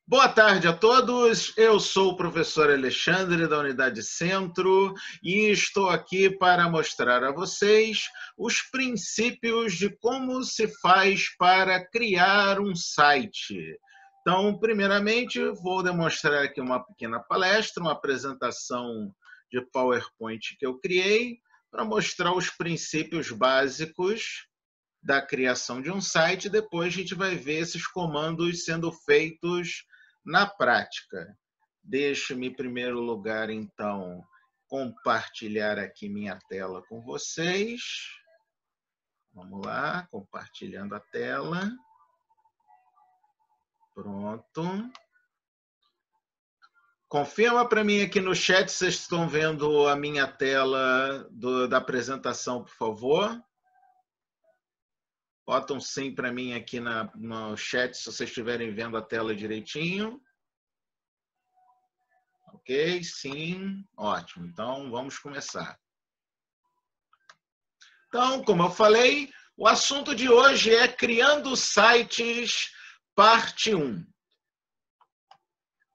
Boa tarde a todos, eu sou o professor Alexandre da Unidade Centro e estou aqui para mostrar a vocês os princípios de como se faz para criar um site. Então, primeiramente, vou demonstrar aqui uma pequena palestra, uma apresentação de PowerPoint que eu criei para mostrar os princípios básicos da criação de um site. Depois a gente vai ver esses comandos sendo feitos na prática. Deixe-me, em primeiro lugar, então, compartilhar aqui minha tela com vocês. Vamos lá, compartilhando a tela. Pronto. Confirma para mim aqui no chat se vocês estão vendo a minha tela da apresentação, por favor. Bota um sim para mim aqui no chat se vocês estiverem vendo a tela direitinho. Ok, sim, ótimo. Então, vamos começar. Então, como eu falei, o assunto de hoje é Criando Sites, parte 1.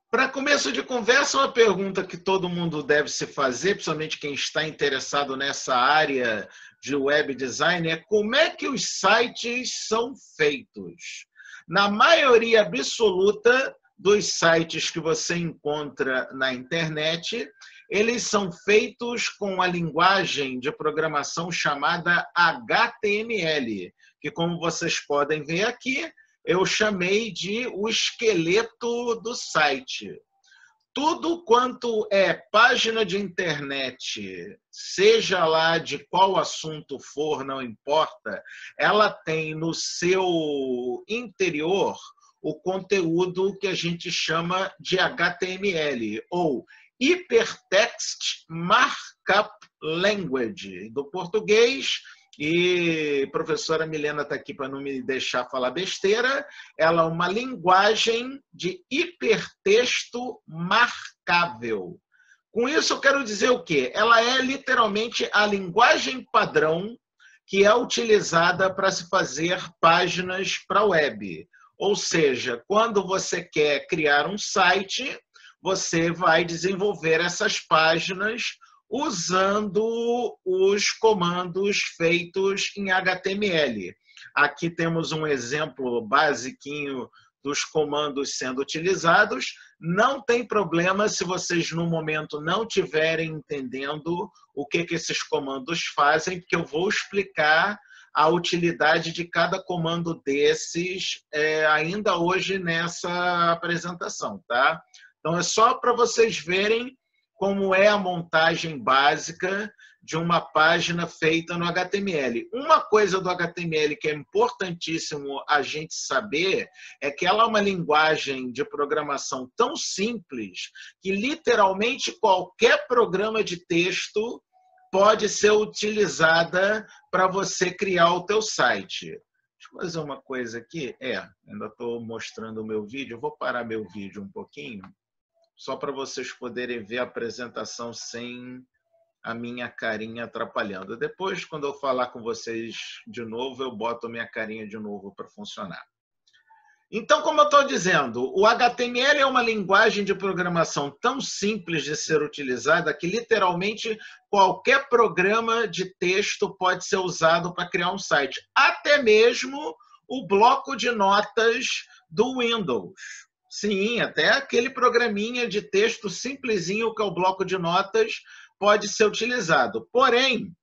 Para começo de conversa, uma pergunta que todo mundo deve se fazer, principalmente quem está interessado nessa área de web design, é como é que os sites são feitos? Na maioria absoluta dos sites que você encontra na internet, eles são feitos com a linguagem de programação chamada HTML, que, como vocês podem ver aqui, eu chamei de o esqueleto do site. Tudo quanto é página de internet, seja lá de qual assunto for, não importa, ela tem no seu interior o conteúdo que a gente chama de HTML, ou Hypertext Markup Language, do português. E a professora Milena está aqui para não me deixar falar besteira. Ela é uma linguagem de hipertexto marcável. Com isso, eu quero dizer o quê? Ela é literalmente a linguagem padrão que é utilizada para se fazer páginas para a web. Ou seja, quando você quer criar um site, você vai desenvolver essas páginas usando os comandos feitos em HTML. Aqui temos um exemplo basiquinho dos comandos sendo utilizados. Não tem problema se vocês, no momento, não estiverem entendendo o que esses comandos fazem, porque eu vou explicar a utilidade de cada comando desses ainda hoje nessa apresentação, tá? Então, é só para vocês verem como é a montagem básica de uma página feita no HTML. Uma coisa do HTML que é importantíssimo a gente saber é que ela é uma linguagem de programação tão simples que literalmente qualquer programa de texto pode ser utilizada para você criar o teu site. Deixa eu fazer uma coisa aqui. Ainda estou mostrando o meu vídeo. Eu vou parar meu vídeo um pouquinho, só para vocês poderem ver a apresentação sem a minha carinha atrapalhando. Depois, quando eu falar com vocês de novo, eu boto a minha carinha de novo para funcionar. Então, como eu estou dizendo, o HTML é uma linguagem de programação tão simples de ser utilizada que, literalmente, qualquer programa de texto pode ser usado para criar um site. Até mesmo o bloco de notas do Windows. Sim, até aquele programinha de texto simplesinho que é o bloco de notas pode ser utilizado. Porém,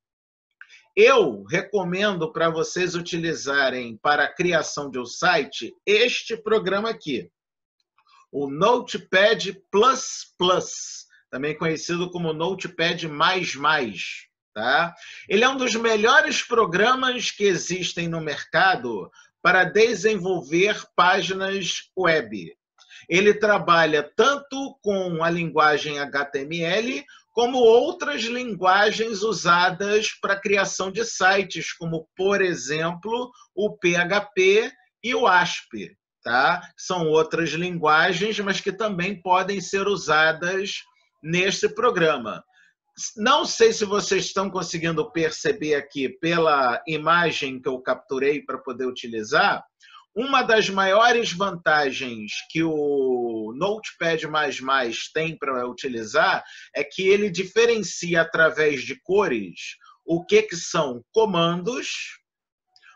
eu recomendo para vocês utilizarem para a criação de um site este programa aqui, o Notepad++, também conhecido como Notepad++. Tá? Ele é um dos melhores programas que existem no mercado para desenvolver páginas web. Ele trabalha tanto com a linguagem HTML como outras linguagens usadas para a criação de sites, como, por exemplo, o PHP e o ASP. Tá? São outras linguagens, mas que também podem ser usadas neste programa. Não sei se vocês estão conseguindo perceber aqui pela imagem que eu capturei para poder utilizar. Uma das maiores vantagens que o o Notepad++ tem para utilizar é que ele diferencia através de cores o que são comandos,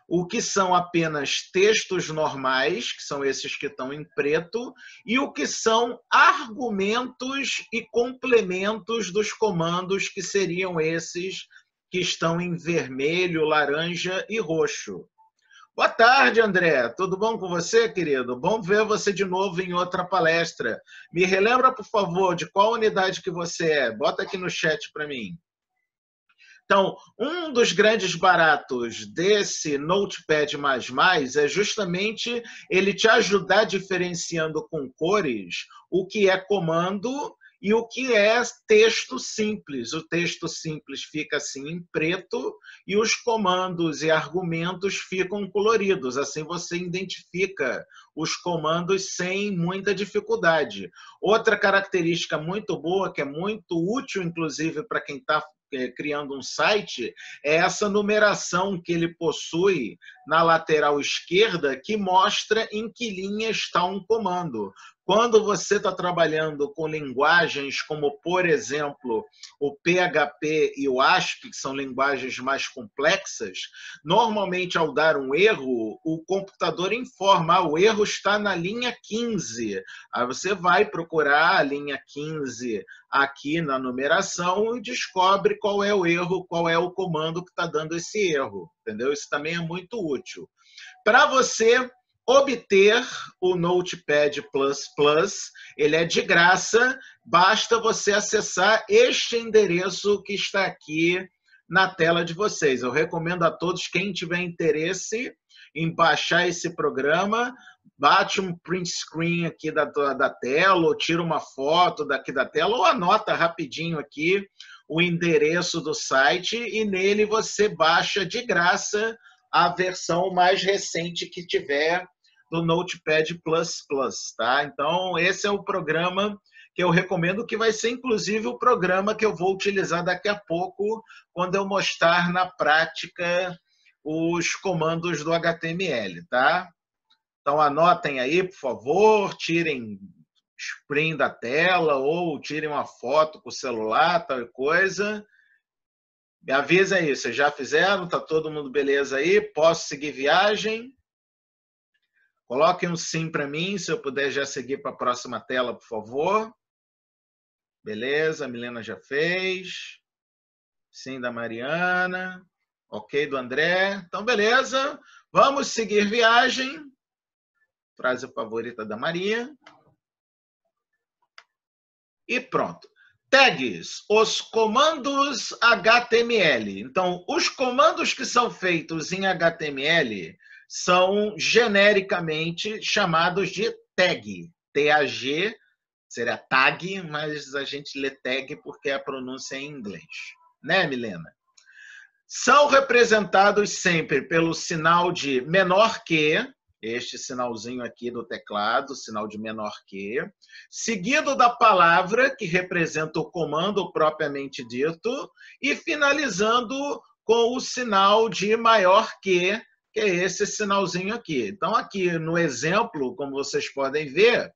o que são apenas textos normais, que são esses que estão em preto, e o que são argumentos e complementos dos comandos, que seriam esses que estão em vermelho, laranja e roxo. Boa tarde, André. Tudo bom com você, querido? Bom ver você de novo em outra palestra. Me relembra, por favor, de qual unidade que você é. Bota aqui no chat para mim. Então, um dos grandes baratos desse Notepad++ é justamente ele te ajudar diferenciando com cores o que é comando e o que é texto simples. O texto simples fica assim em preto e os comandos e argumentos ficam coloridos. Assim você identifica os comandos sem muita dificuldade. Outra característica muito boa, que é muito útil, inclusive, para quem está criando um site, é essa numeração que ele possui na lateral esquerda, que mostra em que linha está um comando. Quando você está trabalhando com linguagens como, por exemplo, o PHP e o ASP, que são linguagens mais complexas, normalmente, ao dar um erro, o computador informa: o erro está na linha 15. Aí você vai procurar a linha 15 aqui na numeração e descobre qual é o erro, qual é o comando que está dando esse erro. Entendeu? Isso também é muito útil. Para você obter o Notepad++, ele é de graça, basta você acessar este endereço que está aqui na tela de vocês. Eu recomendo a todos, quem tiver interesse em baixar esse programa, bate um print screen aqui da tela, ou tira uma foto daqui da tela, ou anota rapidinho aqui o endereço do site, e nele você baixa de graça a versão mais recente que tiver do Notepad++, tá? Então, esse é o programa que eu recomendo, que vai ser, inclusive, o programa que eu vou utilizar daqui a pouco, quando eu mostrar na prática os comandos do HTML, tá? Então, anotem aí, por favor, tirem print da tela ou tirem uma foto com o celular, tal coisa. Me avisa aí, vocês já fizeram? Tá todo mundo beleza aí? Posso seguir viagem? Coloquem um sim para mim, se eu puder já seguir para a próxima tela, por favor. Beleza, a Milena já fez. Sim da Mariana. Ok do André. Então, beleza. Vamos seguir viagem. Frase favorita da Maria. E pronto. Tags, os comandos HTML. Então, os comandos que são feitos em HTML são genericamente chamados de tag. T-A-G, seria tag, mas a gente lê tag porque a pronúncia é em inglês. Né, Milena? São representados sempre pelo sinal de menor que, este sinalzinho aqui do teclado, sinal de menor que, seguido da palavra, que representa o comando propriamente dito, e finalizando com o sinal de maior que é esse sinalzinho aqui. Então, aqui no exemplo, como vocês podem ver,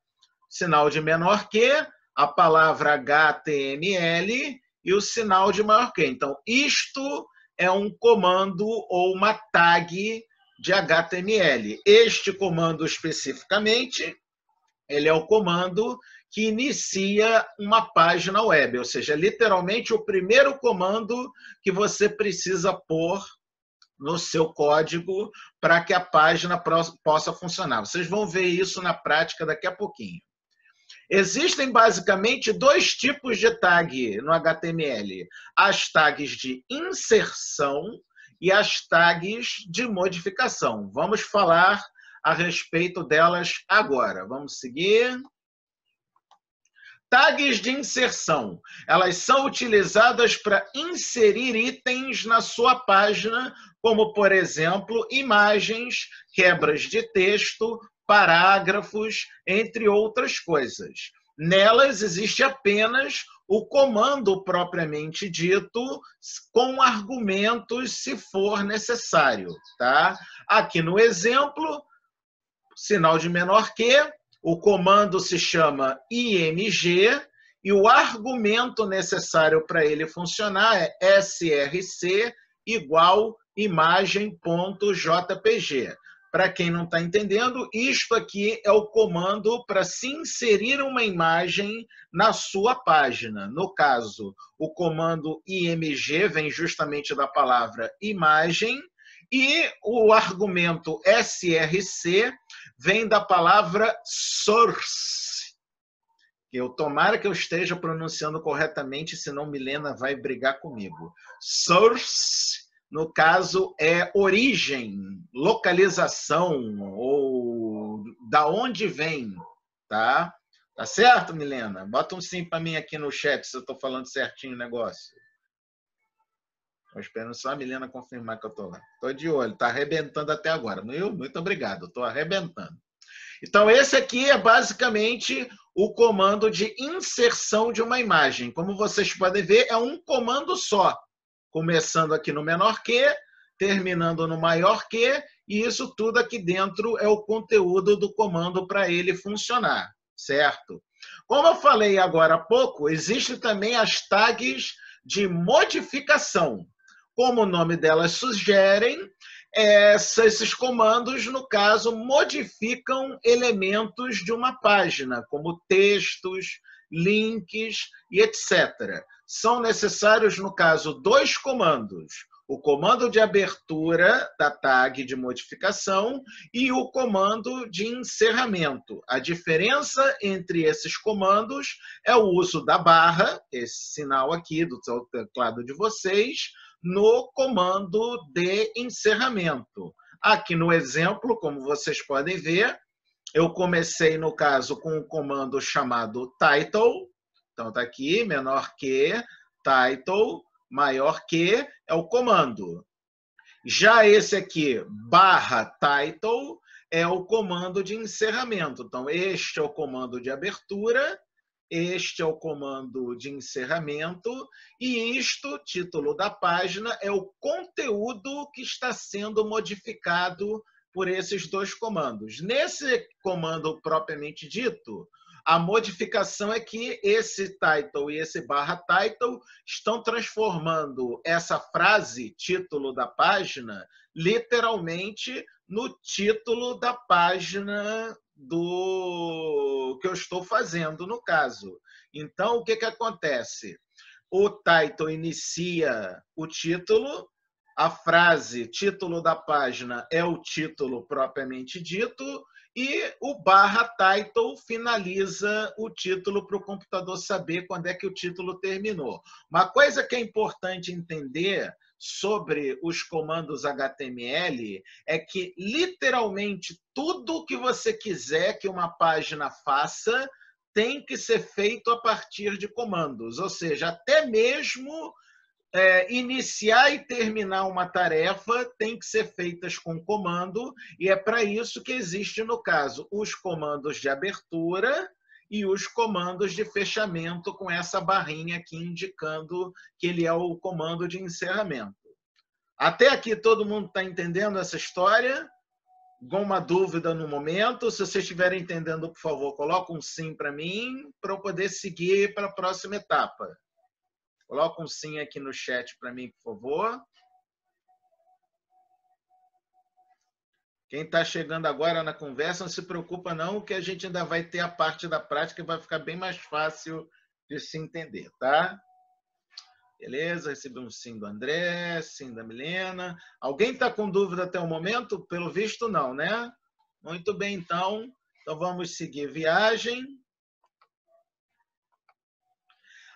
sinal de menor que, a palavra HTML e o sinal de maior que. Então, isto é um comando ou uma tag de HTML. Este comando especificamente, ele é o comando que inicia uma página web, ou seja, literalmente o primeiro comando que você precisa pôr no seu código para que a página possa funcionar. Vocês vão ver isso na prática daqui a pouquinho. Existem basicamente dois tipos de tag no HTML. As tags de inserção e as tags de modificação. Vamos falar a respeito delas agora. Vamos seguir. Tags de inserção. Elas são utilizadas para inserir itens na sua página, como, por exemplo, imagens, quebras de texto, parágrafos, entre outras coisas. Nelas existe apenas o comando propriamente dito, com argumentos, se for necessário. Tá? Aqui no exemplo, sinal de menor que, O comando se chama img e o argumento necessário para ele funcionar é src igual imagem.jpg. Para quem não está entendendo, isto aqui é o comando para se inserir uma imagem na sua página. No caso, o comando img vem justamente da palavra imagem e o argumento src vem da palavra source. Tomara que eu esteja pronunciando corretamente, senão Milena vai brigar comigo. Source, no caso, é origem, localização, ou da onde vem, tá? Tá certo, Milena? Bota um sim para mim aqui no chat, se eu estou falando certinho o negócio. Estou esperando só a Milena confirmar que eu estou lá. Estou de olho, está arrebentando até agora. Muito obrigado, estou arrebentando. Então, esse aqui é basicamente o comando de inserção de uma imagem. Como vocês podem ver, é um comando só. Começando aqui no menor que, terminando no maior que, e isso tudo aqui dentro é o conteúdo do comando para ele funcionar, certo? Como eu falei agora há pouco, existem também as tags de modificação. Como o nome delas sugerem, esses comandos, no caso, modificam elementos de uma página, como textos, links e etc. São necessários, no caso, dois comandos. O comando de abertura da tag de modificação e o comando de encerramento. A diferença entre esses comandos é o uso da barra, esse sinal aqui do teclado de vocês, no comando de encerramento. Aqui no exemplo, como vocês podem ver, eu comecei, no caso, com um comando chamado title. Então, está aqui, menor que, title, maior que, é o comando. Já esse aqui, barra title, é o comando de encerramento. Então, este é o comando de abertura, este é o comando de encerramento, e isto, título da página, é o conteúdo que está sendo modificado por esses dois comandos. Nesse comando propriamente dito, a modificação é que esse title e esse barra title estão transformando essa frase, título da página, literalmente no título da página do que eu estou fazendo, no caso. Então, o que acontece? O title inicia o título, a frase, título da página, é o título propriamente dito, e o barra title finaliza o título para o computador saber quando é que o título terminou. Uma coisa que é importante entender sobre os comandos HTML é que, literalmente, tudo que você quiser que uma página faça tem que ser feito a partir de comandos. Ou seja, até mesmo iniciar e terminar uma tarefa tem que ser feitas com comando, e é para isso que existe, no caso, os comandos de abertura e os comandos de fechamento com essa barrinha aqui indicando que ele é o comando de encerramento. Até aqui todo mundo está entendendo essa história? Alguma dúvida no momento? Se vocês estiverem entendendo, por favor, coloca um sim para mim, para eu poder seguir para a próxima etapa. Coloca um sim aqui no chat para mim, por favor. Quem está chegando agora na conversa, não se preocupa não, que a gente ainda vai ter a parte da prática e vai ficar bem mais fácil de se entender, tá? Beleza, recebi um sim do André, sim da Milena. Alguém está com dúvida até o momento? Pelo visto, não, né? Muito bem, então. Então, vamos seguir viagem.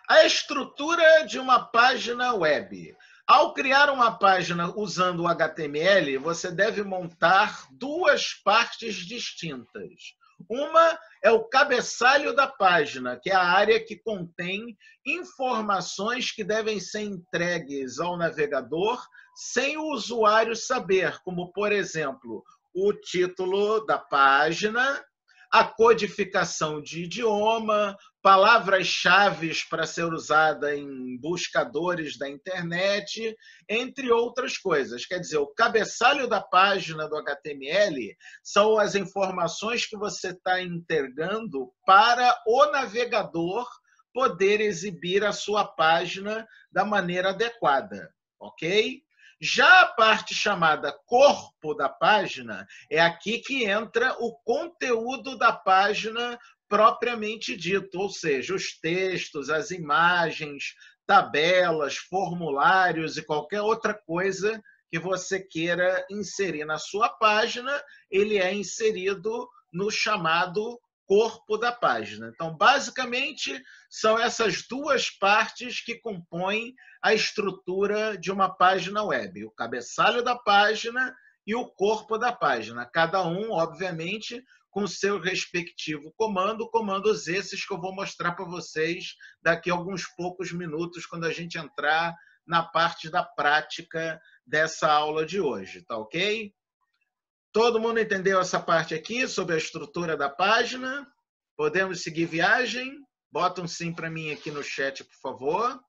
A estrutura de uma página web. Ao criar uma página usando o HTML, você deve montar duas partes distintas. Uma é o cabeçalho da página, que é a área que contém informações que devem ser entregues ao navegador sem o usuário saber, como, por exemplo, o título da página, a codificação de idioma, palavras-chave para ser usada em buscadores da internet, entre outras coisas. Quer dizer, o cabeçalho da página do HTML são as informações que você está entregando para o navegador poder exibir a sua página da maneira adequada, ok? Já a parte chamada corpo da página, é aqui que entra o conteúdo da página propriamente dito, ou seja, os textos, as imagens, tabelas, formulários e qualquer outra coisa que você queira inserir na sua página, ele é inserido no chamado corpo da página. Então, basicamente, são essas duas partes que compõem a estrutura de uma página web: o cabeçalho da página e o corpo da página. Cada um, obviamente, com o seu respectivo comando, comandos esses que eu vou mostrar para vocês daqui a alguns poucos minutos, quando a gente entrar na parte da prática dessa aula de hoje, tá ok? Todo mundo entendeu essa parte aqui sobre a estrutura da página? Podemos seguir viagem? Bota um sim para mim aqui no chat, por favor.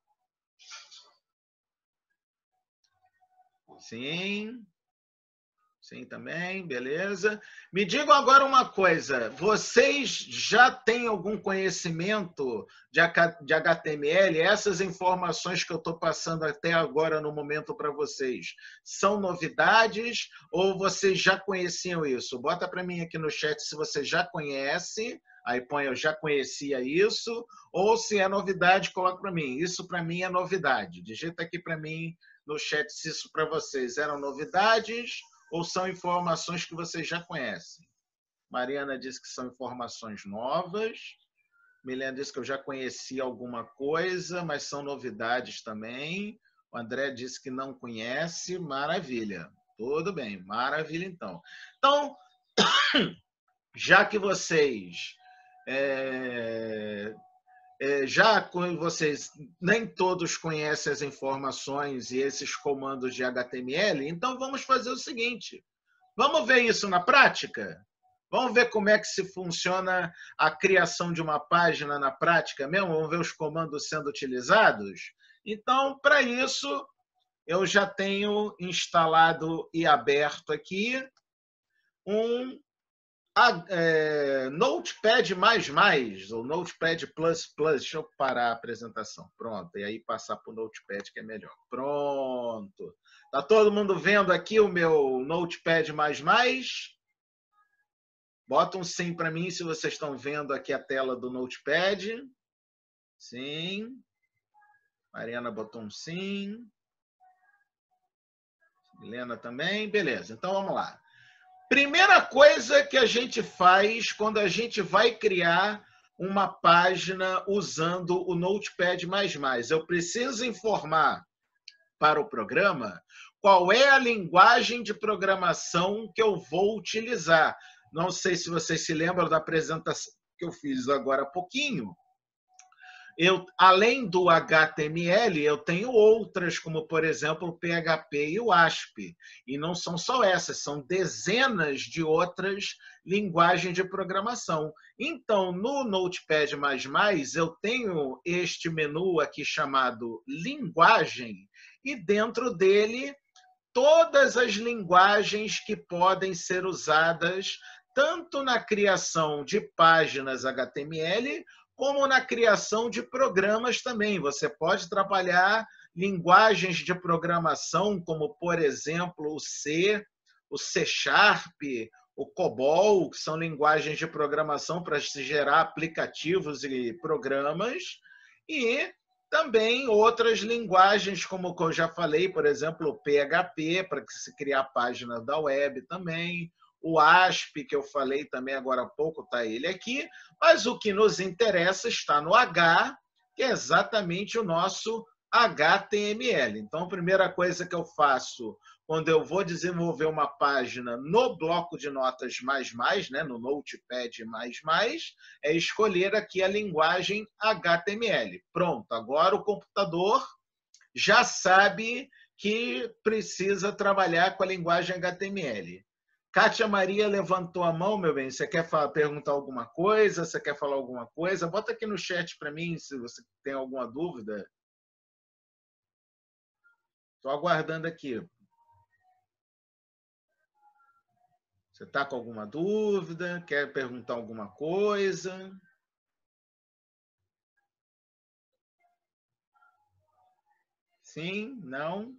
Sim. Sim também, beleza. Me digam agora uma coisa. Vocês já têm algum conhecimento de HTML? Essas informações que eu estou passando até agora no momento para vocês, são novidades ou vocês já conheciam isso? Bota para mim aqui no chat se você já conhece. Aí põe eu já conhecia isso. Ou se é novidade, coloca para mim. Isso para mim é novidade. Digita aqui para mim no chat se isso para vocês eram novidades ou são informações que vocês já conhecem. Mariana disse que são informações novas. Milena disse que eu já conhecia alguma coisa, mas são novidades também. O André disse que não conhece. Maravilha. Tudo bem. Maravilha, então. Então, já que vocês... já vocês nem todos conhecem as informações e esses comandos de HTML, então vamos fazer o seguinte. Vamos ver isso na prática? Vamos ver como é que se funciona a criação de uma página na prática mesmo? Vamos ver os comandos sendo utilizados? Então, para isso, eu já tenho instalado e aberto aqui um Notepad++, ou Notepad++, deixa eu parar a apresentação, pronto, e aí passar para o Notepad que é melhor. Pronto. Está todo mundo vendo aqui o meu Notepad++? Bota um sim para mim se vocês estão vendo aqui a tela do Notepad. Sim. Mariana botou um sim. Helena também. Beleza, então vamos lá. Primeira coisa que a gente faz quando a gente vai criar uma página usando o Notepad++. Eu preciso informar para o programa qual é a linguagem de programação que eu vou utilizar. Não sei se vocês se lembram da apresentação que eu fiz agora há pouquinho. Além do HTML, eu tenho outras, como, por exemplo, o PHP e o ASP. E não são só essas, são dezenas de outras linguagens de programação. Então, no Notepad++, eu tenho este menu aqui chamado Linguagem, e dentro dele, todas as linguagens que podem ser usadas tanto na criação de páginas HTML, como na criação de programas também. Você pode trabalhar linguagens de programação, como, por exemplo, o C, o C#, o COBOL, que são linguagens de programação para se gerar aplicativos e programas, e também outras linguagens, como eu já falei, por exemplo, o PHP, para se criar páginas da web também, o ASP, que eu falei também agora há pouco, está ele aqui, mas o que nos interessa está no H, que é exatamente o nosso HTML. Então, a primeira coisa que eu faço quando eu vou desenvolver uma página no bloco de notas ++, no Notepad++, é escolher aqui a linguagem HTML. Pronto, agora o computador já sabe que precisa trabalhar com a linguagem HTML. Kátia Maria levantou a mão, meu bem. Você quer perguntar alguma coisa? Você quer falar alguma coisa? Bota aqui no chat para mim se você tem alguma dúvida. Estou aguardando aqui. Você está com alguma dúvida? Quer perguntar alguma coisa? Sim? Não?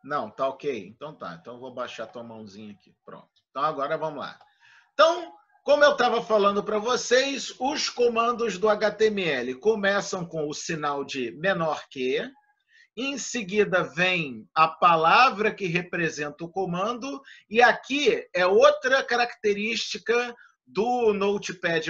Não, tá ok. Então tá. Então eu vou baixar a tua mãozinha aqui. Pronto. Então agora vamos lá. Então, como eu estava falando para vocês, os comandos do HTML começam com o sinal de menor que, em seguida vem a palavra que representa o comando, e aqui é outra característica do Notepad++,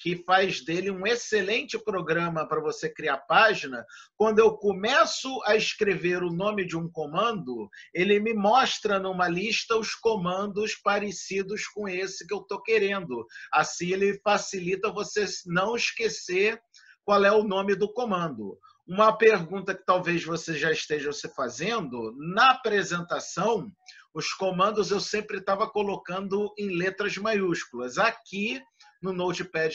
que faz dele um excelente programa para você criar página. Quando eu começo a escrever o nome de um comando, ele me mostra numa lista os comandos parecidos com esse que eu estou querendo. Assim, ele facilita você não esquecer qual é o nome do comando. Uma pergunta que talvez você já esteja se fazendo, na apresentação, os comandos eu sempre estava colocando em letras maiúsculas. Aqui, no Notepad++,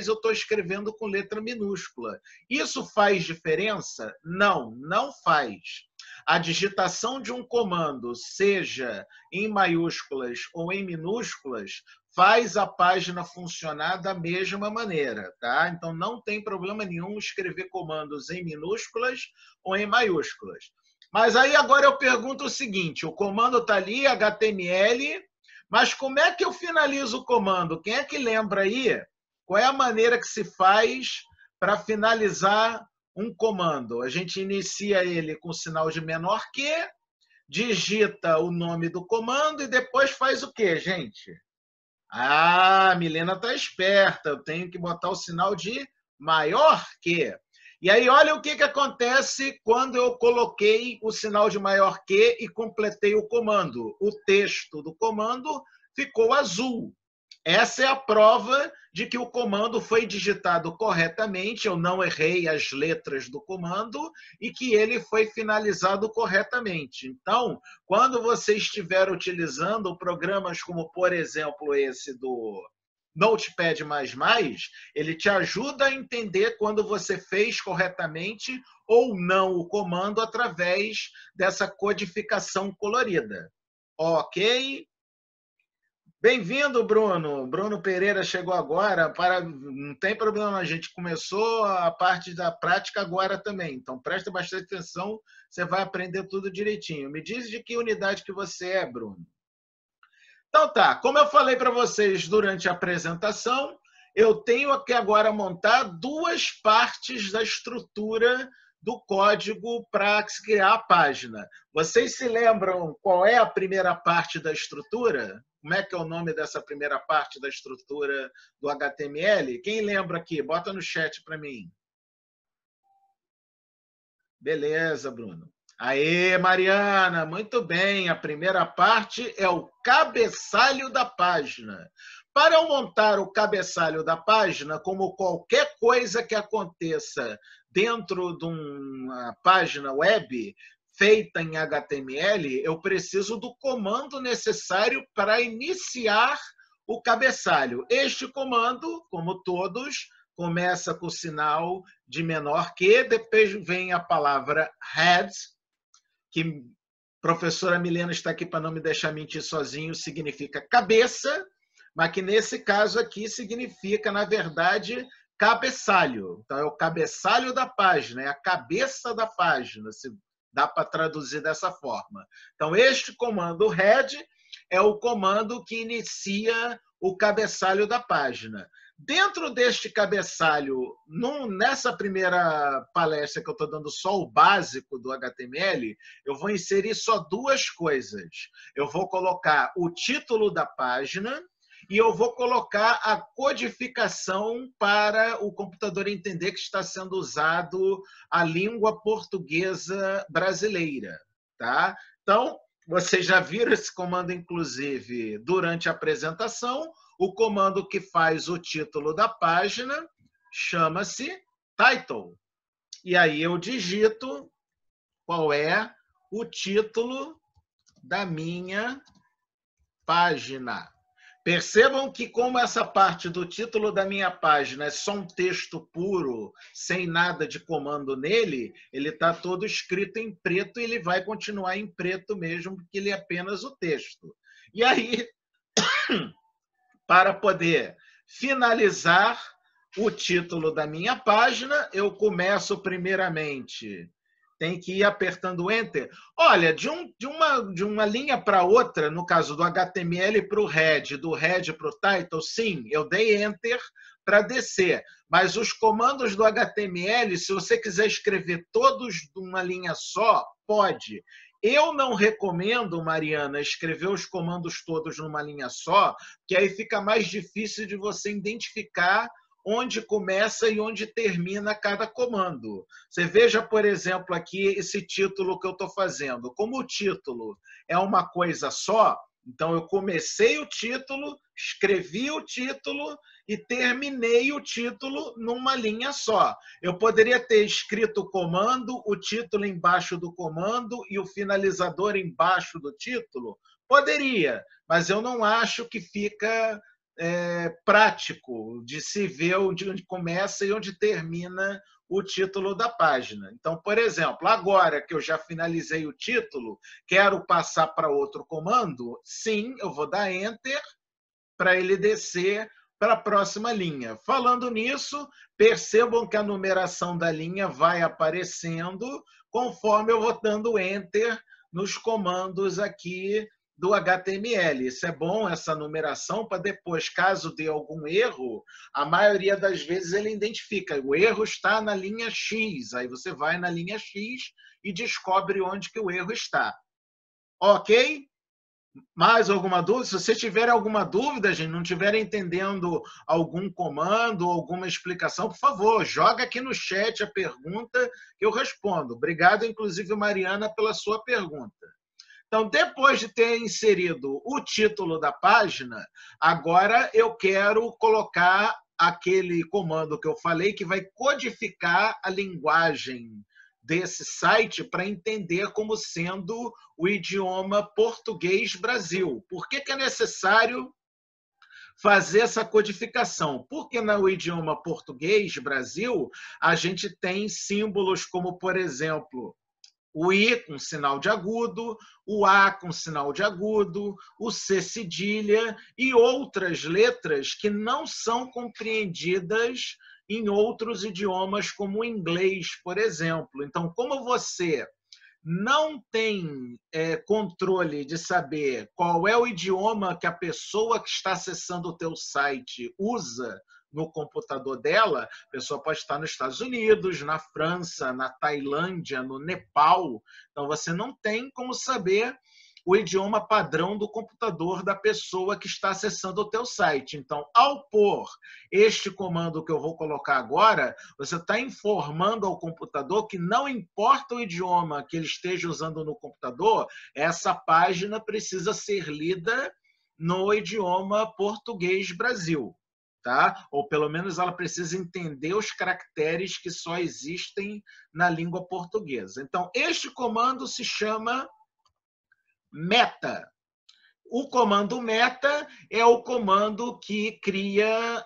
eu estou escrevendo com letra minúscula. Isso faz diferença? Não, não faz. A digitação de um comando, seja em maiúsculas ou em minúsculas, faz a página funcionar da mesma maneira, tá? Então, não tem problema nenhum escrever comandos em minúsculas ou em maiúsculas. Mas aí agora eu pergunto o seguinte, o comando está ali, HTML, mas como é que eu finalizo o comando? Quem é que lembra aí qual é a maneira que se faz para finalizar um comando? A gente inicia ele com o sinal de menor que, digita o nome do comando e depois faz o quê, gente? Ah, a Milena está esperta. Eu tenho que botar o sinal de maior que. E aí, olha o que acontece quando eu coloquei o sinal de maior que e completei o comando. O texto do comando ficou azul. Essa é a prova de que o comando foi digitado corretamente, eu não errei as letras do comando e que ele foi finalizado corretamente. Então, quando você estiver utilizando programas como, por exemplo, esse do Notepad++, ele te ajuda a entender quando você fez corretamente ou não o comando através dessa codificação colorida. Ok? Bem-vindo, Bruno. Bruno Pereira chegou agora. Não tem problema, a gente começou a parte da prática agora também. Então, presta bastante atenção, você vai aprender tudo direitinho. Me diz de que unidade que você é, Bruno. Então tá, como eu falei para vocês durante a apresentação, eu tenho aqui agora montar duas partes da estrutura do código para criar a página. Vocês se lembram qual é a primeira parte da estrutura? Como é que é o nome dessa primeira parte da estrutura do HTML? Quem lembra aqui? Bota no chat para mim. Beleza, Bruno. Aê, Mariana, muito bem. A primeira parte é o cabeçalho da página. Para eu montar o cabeçalho da página, como qualquer coisa que aconteça dentro de uma página web feita em HTML, eu preciso do comando necessário para iniciar o cabeçalho. Este comando, como todos, começa com o sinal de menor que, depois vem a palavra head, que a professora Milena está aqui para não me deixar mentir sozinho, significa cabeça, mas que nesse caso aqui significa, na verdade, cabeçalho. Então, é o cabeçalho da página, é a cabeça da página, se dá para traduzir dessa forma. Então, este comando head é o comando que inicia o cabeçalho da página. Dentro deste cabeçalho, nessa primeira palestra que eu estou dando só o básico do HTML, eu vou inserir só duas coisas. Eu vou colocar o título da página e eu vou colocar a codificação para o computador entender que está sendo usado a língua portuguesa brasileira. Tá? Então, vocês já viram esse comando, inclusive, durante a apresentação. O comando que faz o título da página chama-se title. E aí eu digito qual é o título da minha página. Percebam que, como essa parte do título da minha página é só um texto puro, sem nada de comando nele, ele está todo escrito em preto e ele vai continuar em preto mesmo, porque ele é apenas o texto. E aí, para poder finalizar o título da minha página, eu começo primeiramente. Tem que ir apertando Enter. Olha, de uma linha para outra, no caso do HTML para o head, do head para o title, sim, eu dei Enter para descer. Mas os comandos do HTML, se você quiser escrever todos de uma linha só, pode. Eu não recomendo, Mariana, escrever os comandos todos numa linha só, que aí fica mais difícil de você identificar onde começa e onde termina cada comando. Você veja, por exemplo, aqui esse título que eu estou fazendo. Como o título é uma coisa só, então eu comecei o título, escrevi o título e terminei o título numa linha só. Eu poderia ter escrito o comando, o título embaixo do comando e o finalizador embaixo do título? Poderia, mas eu não acho que fica prático de se ver onde começa e onde termina o título da página. Então, por exemplo, agora que eu já finalizei o título, quero passar para outro comando? Sim, eu vou dar Enter para ele descer para a próxima linha. Falando nisso, percebam que a numeração da linha vai aparecendo conforme eu vou dando Enter nos comandos aqui do HTML. Isso é bom, essa numeração, para depois, caso dê algum erro, a maioria das vezes ele identifica, o erro está na linha X, aí você vai na linha X e descobre onde que o erro está. Ok? Mais alguma dúvida? Se você tiver alguma dúvida, gente, não estiver entendendo algum comando, alguma explicação, por favor, joga aqui no chat a pergunta que eu respondo. Obrigado, inclusive, Mariana, pela sua pergunta. Então, depois de ter inserido o título da página, agora eu quero colocar aquele comando que eu falei que vai codificar a linguagem desse site para entender como sendo o idioma português Brasil. Por que é necessário fazer essa codificação? Porque no idioma português Brasil, a gente tem símbolos como, por exemplo, o I com sinal de agudo, o A com sinal de agudo, o C cedilha e outras letras que não são compreendidas em outros idiomas, como o inglês, por exemplo. Então, como você não tem controle de saber qual é o idioma que a pessoa que está acessando o teu site usa no computador dela, a pessoa pode estar nos Estados Unidos, na França, na Tailândia, no Nepal, então você não tem como saber o idioma padrão do computador da pessoa que está acessando o teu site. Então, ao pôr este comando que eu vou colocar agora, você está informando ao computador que não importa o idioma que ele esteja usando no computador, essa página precisa ser lida no idioma português Brasil. Tá? Ou pelo menos ela precisa entender os caracteres que só existem na língua portuguesa. Então, este comando se chama meta. O comando meta é o comando que cria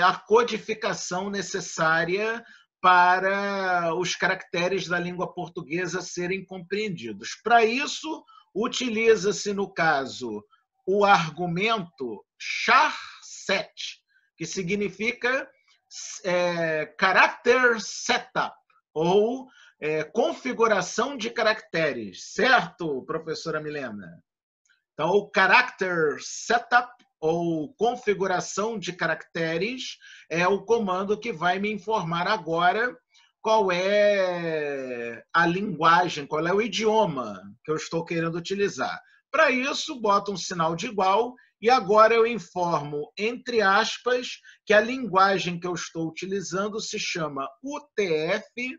a codificação necessária para os caracteres da língua portuguesa serem compreendidos. Para isso, utiliza-se, no caso, o argumento char_set, que significa character setup, ou configuração de caracteres. Certo, professora Milena? Então, o character setup, ou configuração de caracteres, é o comando que vai me informar agora qual é a linguagem, qual é o idioma que eu estou querendo utilizar. Para isso, boto um sinal de igual e agora eu informo, entre aspas, que a linguagem que eu estou utilizando se chama UTF-8.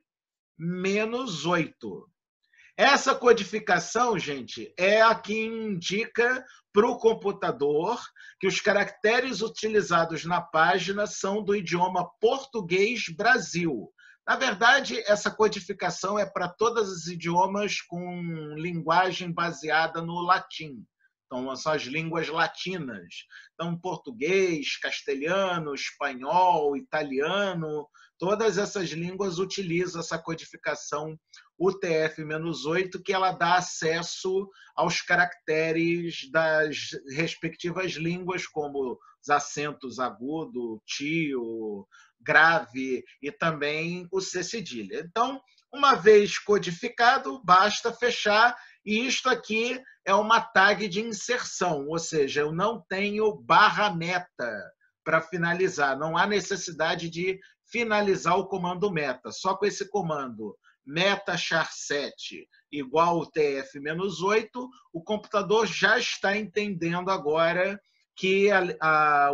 Essa codificação, gente, é a que indica para o computador que os caracteres utilizados na página são do idioma português Brasil. Na verdade, essa codificação é para todos os idiomas com linguagem baseada no latim. Então, são as línguas latinas. Então, português, castelhano, espanhol, italiano, todas essas línguas utilizam essa codificação UTF-8, que ela dá acesso aos caracteres das respectivas línguas, como os acentos agudo, tio, grave e também o C cedilha. Então, uma vez codificado, basta fechar, e isto aqui é uma tag de inserção, ou seja, eu não tenho barra meta para finalizar, não há necessidade de finalizar o comando meta, só com esse comando meta char7 igual UTF-8, o computador já está entendendo agora que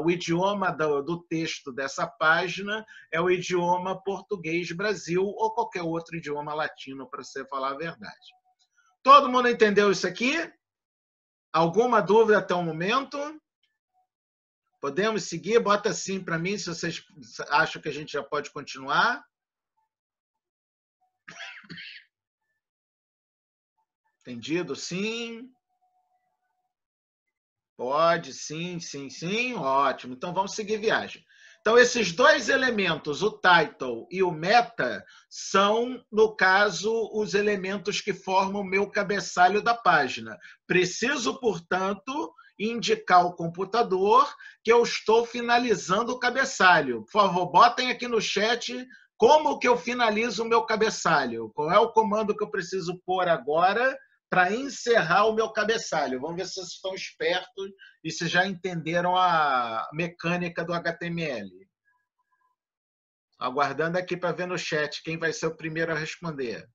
o idioma do texto dessa página é o idioma português Brasil ou qualquer outro idioma latino, para você falar a verdade. Todo mundo entendeu isso aqui? Alguma dúvida até o momento? Podemos seguir? Bota sim para mim, se vocês acham que a gente já pode continuar. Entendido? Sim. Pode, sim, sim, sim. Ótimo. Então, vamos seguir viagem. Então, esses dois elementos, o title e o meta, são, no caso, os elementos que formam o meu cabeçalho da página. Preciso, portanto, indicar ao computador que eu estou finalizando o cabeçalho. Por favor, botem aqui no chat como que eu finalizo o meu cabeçalho. Qual é o comando que eu preciso pôr agora para encerrar o meu cabeçalho? Vamos ver se vocês estão espertos e se já entenderam a mecânica do HTML. Aguardando aqui para ver no chat quem vai ser o primeiro a responder.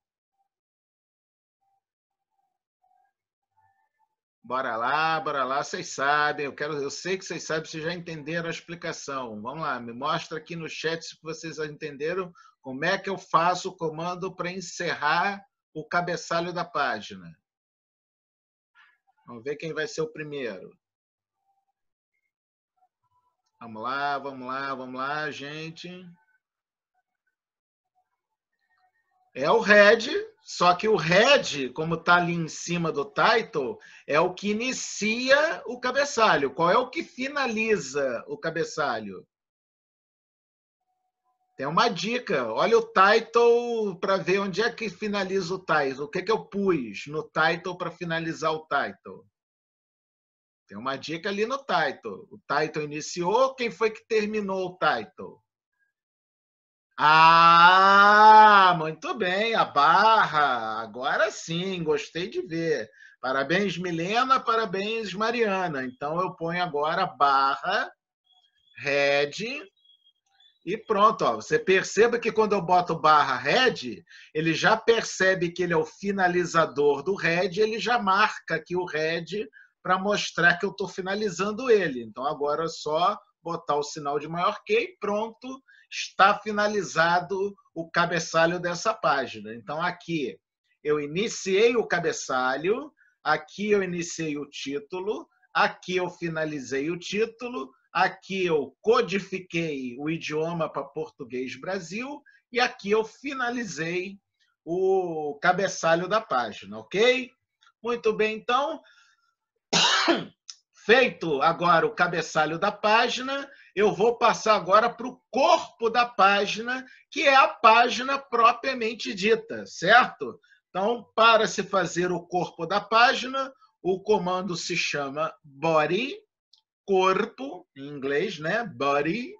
Bora lá, vocês sabem. Eu sei que vocês sabem, vocês já entenderam a explicação. Vamos lá, me mostra aqui no chat se vocês já entenderam como é que eu faço o comando para encerrar o cabeçalho da página. Vamos ver quem vai ser o primeiro. Vamos lá, gente. É o head, só que o head, como está ali em cima do title, é o que inicia o cabeçalho. Qual é o que finaliza o cabeçalho? Tem uma dica. Olha o title para ver onde é que finaliza o title. O que eu pus no title para finalizar o title? Tem uma dica ali no title. O title iniciou, quem foi que terminou o title? Ah, muito bem, a barra. Agora sim, gostei de ver. Parabéns, Milena, parabéns, Mariana. Então, eu ponho agora barra, head, e pronto. Ó. Você perceba que quando eu boto barra head, ele já percebe que ele é o finalizador do head, ele já marca aqui o head para mostrar que eu estou finalizando ele. Então, agora é só botar o sinal de maior que e pronto, está finalizado o cabeçalho dessa página. Então, aqui eu iniciei o cabeçalho, aqui eu iniciei o título, aqui eu finalizei o título, aqui eu codifiquei o idioma para português Brasil e aqui eu finalizei o cabeçalho da página, ok? Muito bem, então, feito agora o cabeçalho da página, eu vou passar agora para o corpo da página, que é a página propriamente dita, certo? Então, para se fazer o corpo da página, o comando se chama body, corpo, em inglês, né? Body.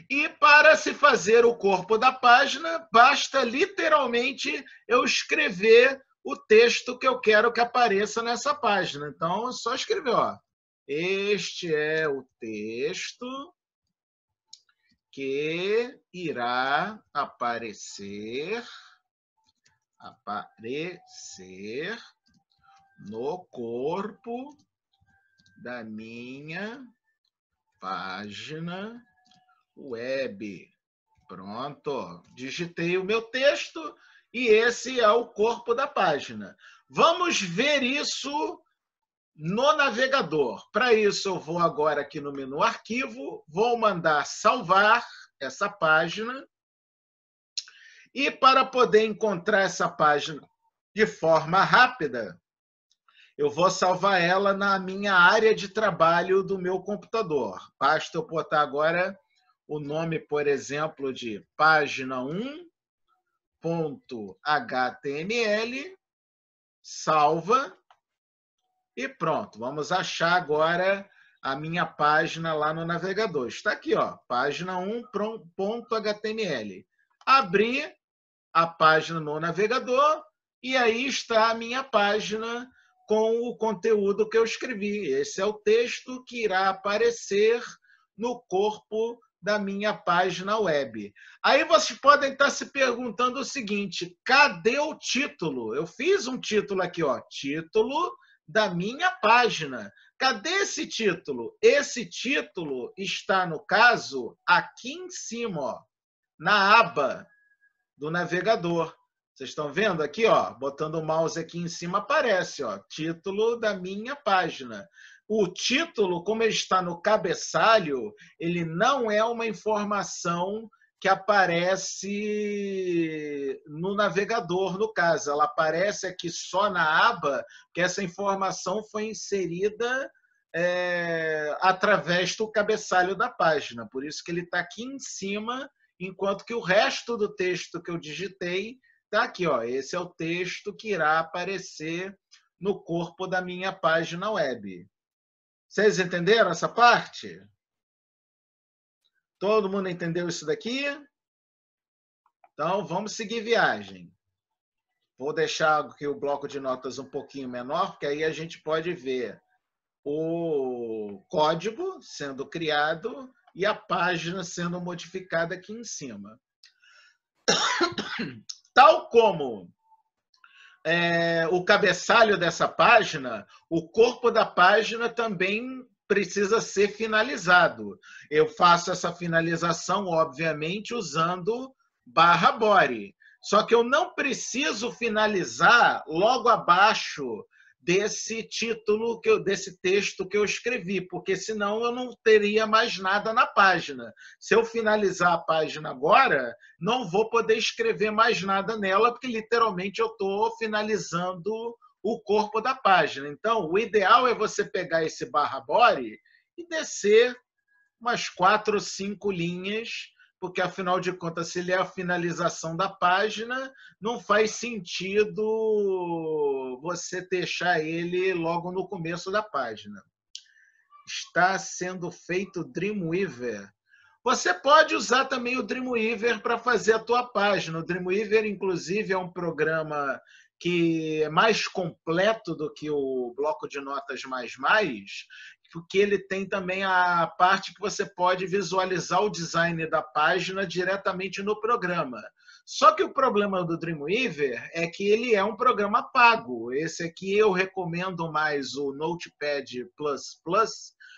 E para se fazer o corpo da página, basta literalmente eu escrever o texto que eu quero que apareça nessa página. Então, é só escrever, ó. Este é o texto que irá aparecer no corpo da minha página web. Pronto, digitei o meu texto e esse é o corpo da página. Vamos ver isso no navegador. Para isso, eu vou agora aqui no menu Arquivo, vou mandar salvar essa página. E para poder encontrar essa página de forma rápida, eu vou salvar ela na minha área de trabalho do meu computador. Basta eu botar agora o nome, por exemplo, de página 1.html, salva e pronto. Vamos achar agora a minha página lá no navegador. Está aqui, ó, página 1.html. Abri a página no navegador e aí está a minha página com o conteúdo que eu escrevi. Esse é o texto que irá aparecer no corpo da minha página web. Aí vocês podem estar se perguntando o seguinte: cadê o título? Eu fiz um título aqui, ó, título da minha página. Cadê esse título? Esse título está, no caso, aqui em cima, ó, na aba do navegador. Vocês estão vendo aqui, ó, botando o mouse aqui em cima, aparece, ó, título da minha página. O título, como ele está no cabeçalho, ele não é uma informação que aparece no navegador, no caso. Ela aparece aqui só na aba, que essa informação foi inserida através do cabeçalho da página. Por isso que ele está aqui em cima, enquanto que o resto do texto que eu digitei está aqui, ó. Esse é o texto que irá aparecer no corpo da minha página web. Vocês entenderam essa parte? Todo mundo entendeu isso daqui? Então, vamos seguir viagem. Vou deixar aqui o bloco de notas um pouquinho menor, porque aí a gente pode ver o código sendo criado e a página sendo modificada aqui em cima. Tal como o cabeçalho dessa página, o corpo da página também precisa ser finalizado. Eu faço essa finalização, obviamente, usando /body. Só que eu não preciso finalizar logo abaixo desse título, desse texto que eu escrevi, porque senão eu não teria mais nada na página. Se eu finalizar a página agora, não vou poder escrever mais nada nela, porque literalmente eu estou finalizando o corpo da página. Então, o ideal é você pegar esse /body e descer umas 4 ou 5 linhas, porque, afinal de contas, se ele é a finalização da página, não faz sentido você deixar ele logo no começo da página. Está sendo feito Dreamweaver. Você pode usar também o Dreamweaver para fazer a tua página. O Dreamweaver, inclusive, é um programa que é mais completo do que o bloco de notas ++, porque ele tem também a parte que você pode visualizar o design da página diretamente no programa. Só que o problema do Dreamweaver é que ele é um programa pago. Esse aqui eu recomendo mais o Notepad++,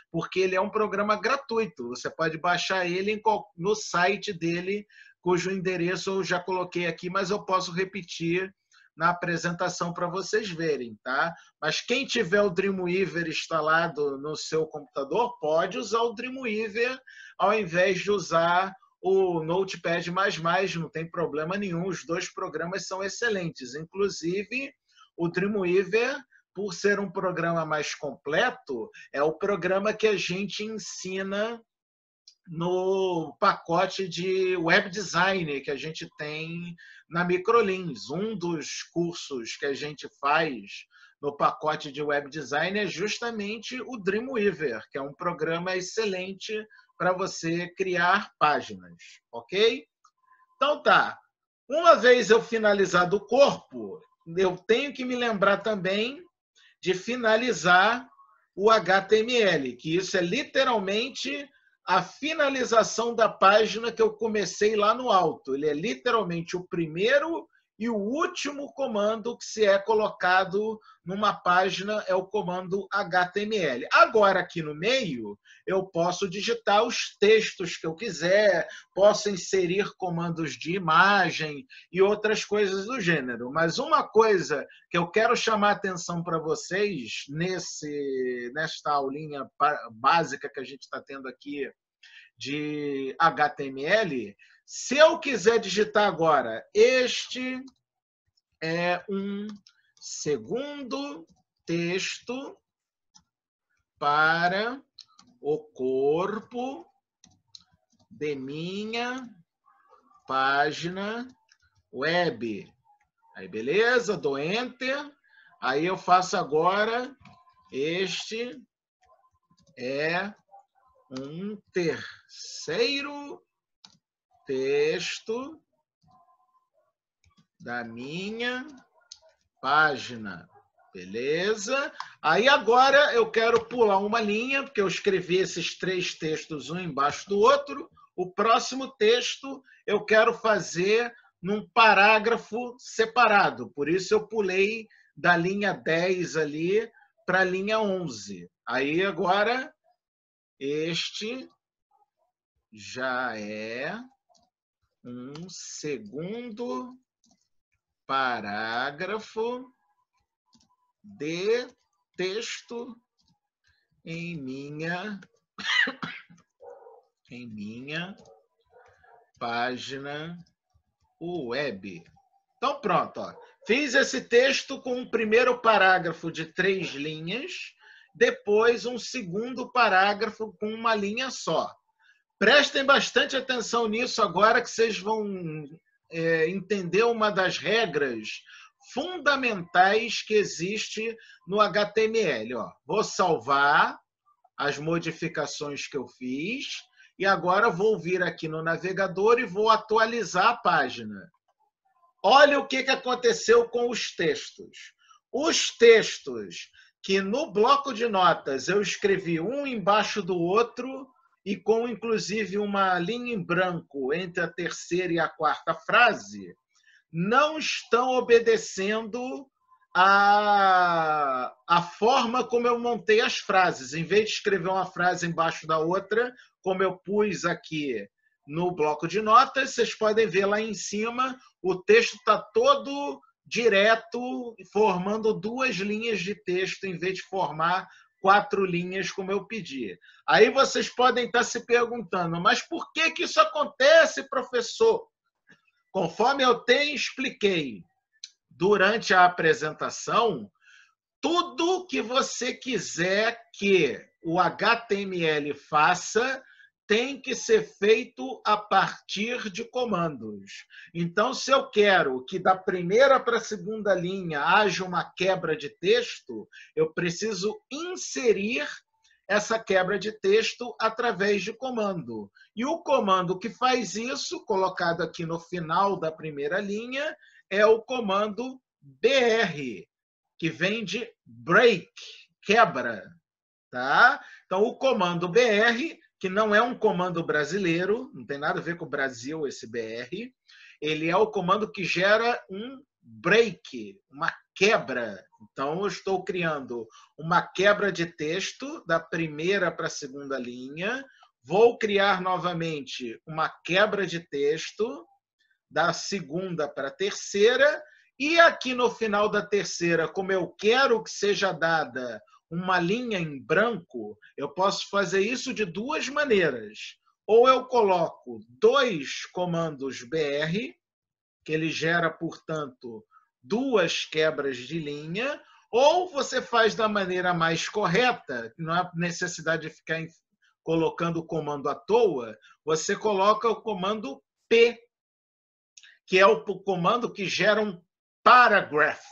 porque ele é um programa gratuito. Você pode baixar ele no site dele, cujo endereço eu já coloquei aqui, mas eu posso repetir na apresentação para vocês verem, tá? Mas quem tiver o Dreamweaver instalado no seu computador pode usar o Dreamweaver ao invés de usar o Notepad++, não tem problema nenhum, os dois programas são excelentes. Inclusive, o Dreamweaver, por ser um programa mais completo, é o programa que a gente ensina no pacote de web design que a gente tem na Microlins. Um dos cursos que a gente faz no pacote de web design é justamente o Dreamweaver, que é um programa excelente para você criar páginas, ok? Então tá. Uma vez eu finalizado o corpo, eu tenho que me lembrar também de finalizar o HTML, que isso é literalmente a finalização da página que eu comecei lá no alto. Ele é literalmente o primeiro e o último comando que se é colocado numa página é o comando HTML. Agora, aqui no meio, eu posso digitar os textos que eu quiser, posso inserir comandos de imagem e outras coisas do gênero. Mas uma coisa que eu quero chamar a atenção para vocês nesta aulinha básica que a gente está tendo aqui de HTML, se eu quiser digitar agora, este é um segundo texto para o corpo de minha página web. Aí, beleza? Dou Enter. Aí eu faço agora, este é um terceiro texto da minha página. Beleza? Aí agora eu quero pular uma linha, porque eu escrevi esses 3 textos um embaixo do outro. O próximo texto eu quero fazer num parágrafo separado. Por isso eu pulei da linha 10 ali para a linha 11. Aí agora este já é um segundo parágrafo de texto em minha página web. Então, pronto. Ó. Fiz esse texto com um primeiro parágrafo de 3 linhas, depois um segundo parágrafo com uma linha só. Prestem bastante atenção nisso agora, que vocês vão entender uma das regras fundamentais que existe no HTML. Ó. Vou salvar as modificações que eu fiz e agora vou vir aqui no navegador e vou atualizar a página. Olha o que aconteceu com os textos. Os textos que no bloco de notas eu escrevi um embaixo do outro e com inclusive uma linha em branco entre a terceira e a quarta frase, não estão obedecendo a forma como eu montei as frases. Em vez de escrever uma frase embaixo da outra, como eu pus aqui no bloco de notas, vocês podem ver lá em cima, o texto está todo direto, formando 2 linhas de texto, em vez de formar 4 linhas, como eu pedi. Aí vocês podem estar se perguntando, mas por que isso acontece, professor? Conforme eu te expliquei durante a apresentação, tudo que você quiser que o HTML faça tem que ser feito a partir de comandos. Então, se eu quero que da primeira para a segunda linha haja uma quebra de texto, eu preciso inserir essa quebra de texto através de comando. E o comando que faz isso, colocado aqui no final da primeira linha, é o comando BR, que vem de break, quebra. Tá? Então, o comando BR, que não é um comando brasileiro, não tem nada a ver com o Brasil esse BR, ele é o comando que gera um break, uma quebra. Então, eu estou criando uma quebra de texto da primeira para a segunda linha, vou criar novamente uma quebra de texto da segunda para a terceira, e aqui no final da terceira, como eu quero que seja dada uma linha em branco, eu posso fazer isso de 2 maneiras. Ou eu coloco 2 comandos BR, que ele gera, portanto, 2 quebras de linha, ou você faz da maneira mais correta, não há necessidade de ficar colocando o comando à toa, você coloca o comando P, que é o comando que gera um paragraph,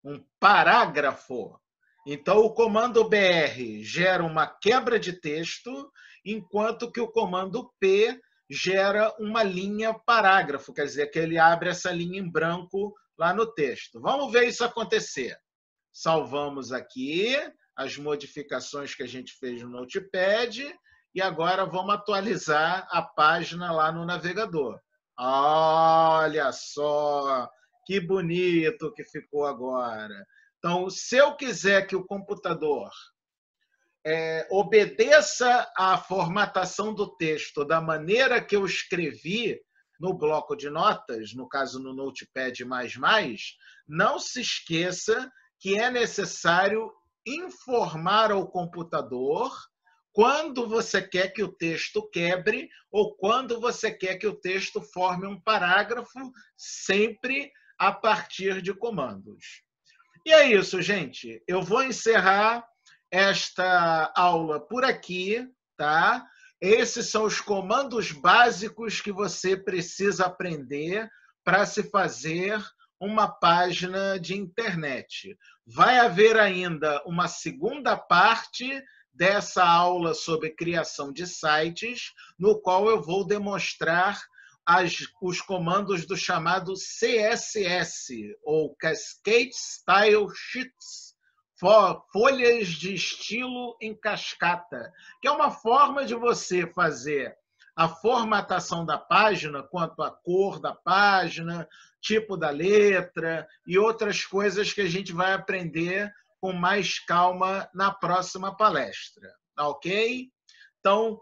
um parágrafo. Então, o comando BR gera uma quebra de texto, enquanto que o comando P gera uma linha parágrafo, quer dizer, que ele abre essa linha em branco lá no texto. Vamos ver isso acontecer. Salvamos aqui as modificações que a gente fez no Notepad e agora vamos atualizar a página lá no navegador. Olha só, que bonito que ficou agora. Então, se eu quiser que o computador obedeça à formatação do texto da maneira que eu escrevi no bloco de notas, no caso no Notepad++, não se esqueça que é necessário informar ao computador quando você quer que o texto quebre ou quando você quer que o texto forme um parágrafo, sempre a partir de comandos. E é isso, gente. Eu vou encerrar esta aula por aqui, tá? Esses são os comandos básicos que você precisa aprender para se fazer uma página de internet. Vai haver ainda uma segunda parte dessa aula sobre criação de sites, no qual eu vou demonstrar os comandos do chamado CSS, ou Cascade Style Sheets, folhas de estilo em cascata, que é uma forma de você fazer a formatação da página, quanto à cor da página, tipo da letra e outras coisas que a gente vai aprender com mais calma na próxima palestra. Tá ok? Então,